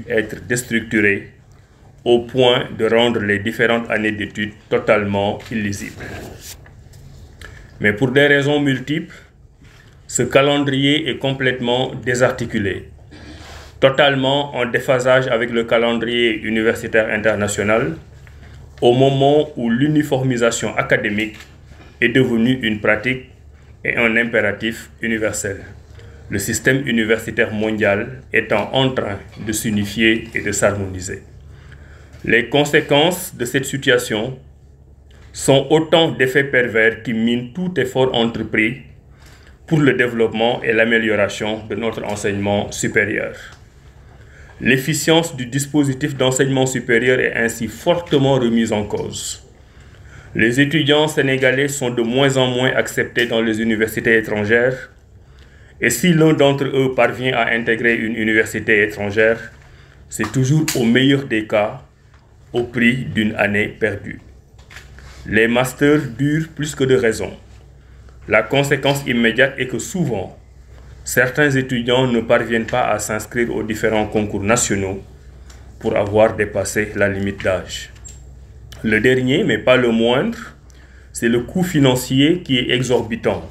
pu être déstructuré au point de rendre les différentes années d'études totalement illisibles. Mais pour des raisons multiples, ce calendrier est complètement désarticulé, totalement en déphasage avec le calendrier universitaire international, au moment où l'uniformisation académique est devenue une pratique et un impératif universel. Le système universitaire mondial étant en train de s'unifier et de s'harmoniser. Les conséquences de cette situation sont autant d'effets pervers qui minent tout effort entrepris pour le développement et l'amélioration de notre enseignement supérieur. L'efficience du dispositif d'enseignement supérieur est ainsi fortement remise en cause. Les étudiants sénégalais sont de moins en moins acceptés dans les universités étrangères, et si l'un d'entre eux parvient à intégrer une université étrangère, c'est toujours au meilleur des cas au prix d'une année perdue. Les masters durent plus que de raison. La conséquence immédiate est que souvent, certains étudiants ne parviennent pas à s'inscrire aux différents concours nationaux pour avoir dépassé la limite d'âge. Le dernier, mais pas le moindre, c'est le coût financier qui est exorbitant.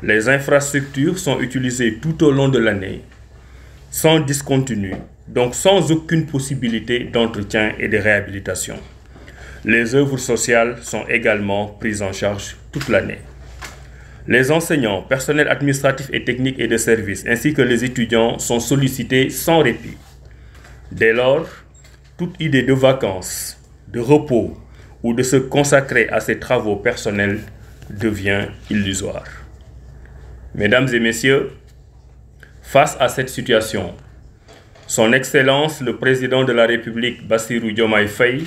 Les infrastructures sont utilisées tout au long de l'année, sans discontinu, donc sans aucune possibilité d'entretien et de réhabilitation. Les œuvres sociales sont également prises en charge toute l'année. Les enseignants, personnels administratifs et techniques et de services, ainsi que les étudiants sont sollicités sans répit. Dès lors, toute idée de vacances, de repos ou de se consacrer à ses travaux personnels devient illusoire. Mesdames et messieurs, face à cette situation, Son Excellence le Président de la République, Bassirou Diomaye Faye,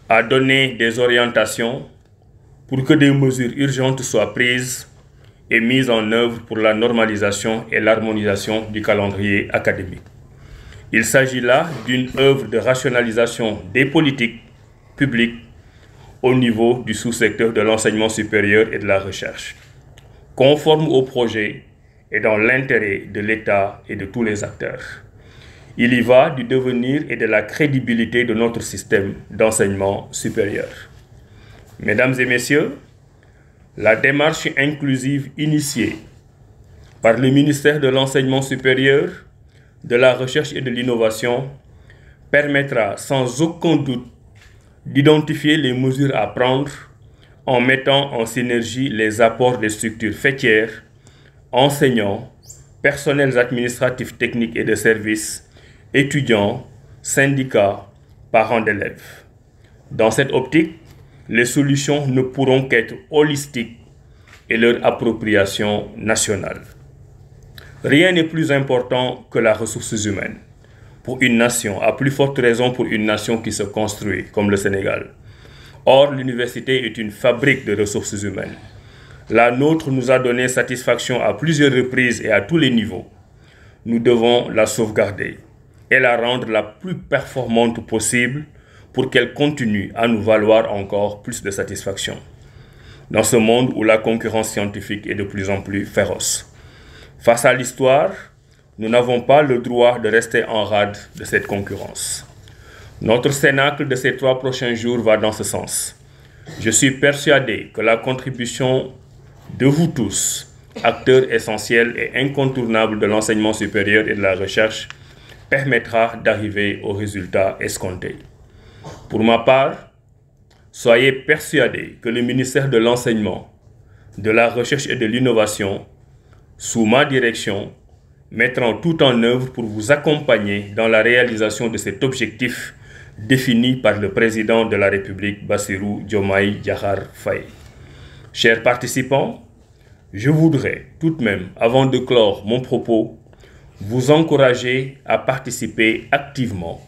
a donné des orientations pour que des mesures urgentes soient prises et mises en œuvre pour la normalisation et l'harmonisation du calendrier académique. Il s'agit là d'une œuvre de rationalisation des politiques publiques au niveau du sous-secteur de l'enseignement supérieur et de la recherche, conforme au projet et dans l'intérêt de l'État et de tous les acteurs. Il y va du devenir et de la crédibilité de notre système d'enseignement supérieur. Mesdames et messieurs, la démarche inclusive initiée par le ministère de l'Enseignement supérieur, de la Recherche et de l'Innovation permettra sans aucun doute d'identifier les mesures à prendre en mettant en synergie les apports des structures faîtières, enseignants, personnels administratifs, techniques et de services, étudiants, syndicats, parents d'élèves. Dans cette optique, les solutions ne pourront qu'être holistiques et leur appropriation nationale. Rien n'est plus important que la ressource humaine pour une nation, à plus forte raison pour une nation qui se construit comme le Sénégal. Or, l'université est une fabrique de ressources humaines. La nôtre nous a donné satisfaction à plusieurs reprises et à tous les niveaux. Nous devons la sauvegarder et la rendre la plus performante possible pour qu'elle continue à nous valoir encore plus de satisfaction. Dans ce monde où la concurrence scientifique est de plus en plus féroce. Face à l'histoire, nous n'avons pas le droit de rester en rade de cette concurrence. Notre cénacle de ces 3 prochains jours va dans ce sens. Je suis persuadé que la contribution de vous tous, acteurs essentiels et incontournables de l'enseignement supérieur et de la recherche, permettra d'arriver aux résultats escomptés. Pour ma part, soyez persuadés que le ministère de l'Enseignement, de la Recherche et de l'Innovation, sous ma direction, mettront tout en œuvre pour vous accompagner dans la réalisation de cet objectif défini par le président de la République, Bassirou Diomaye Diakhar Faye. Chers participants, je voudrais tout de même, avant de clore mon propos, vous encourager à participer activement,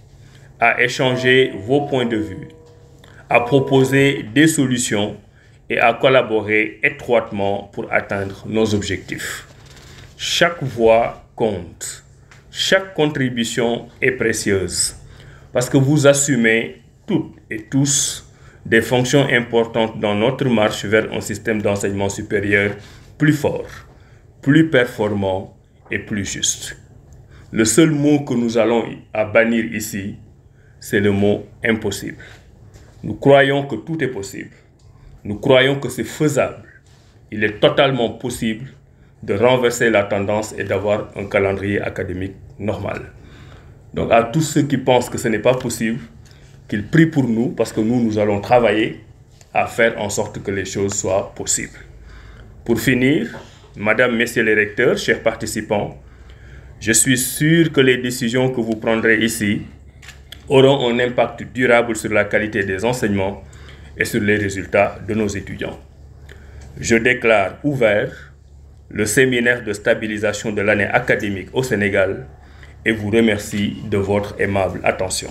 à échanger vos points de vue, à proposer des solutions et à collaborer étroitement pour atteindre nos objectifs. Chaque voix compte, chaque contribution est précieuse parce que vous assumez toutes et tous des fonctions importantes dans notre marche vers un système d'enseignement supérieur plus fort, plus performant et plus juste. Le seul mot que nous allons à bannir ici, c'est le mot impossible. Nous croyons que tout est possible. Nous croyons que c'est faisable. Il est totalement possible de renverser la tendance et d'avoir un calendrier académique normal. Donc à tous ceux qui pensent que ce n'est pas possible, qu'ils prient pour nous, parce que nous allons travailler à faire en sorte que les choses soient possibles. Pour finir, Madame, Messieurs les recteurs, chers participants, je suis sûr que les décisions que vous prendrez ici auront un impact durable sur la qualité des enseignements et sur les résultats de nos étudiants. Je déclare ouvert le séminaire de stabilisation de l'année académique au Sénégal et vous remercie de votre aimable attention.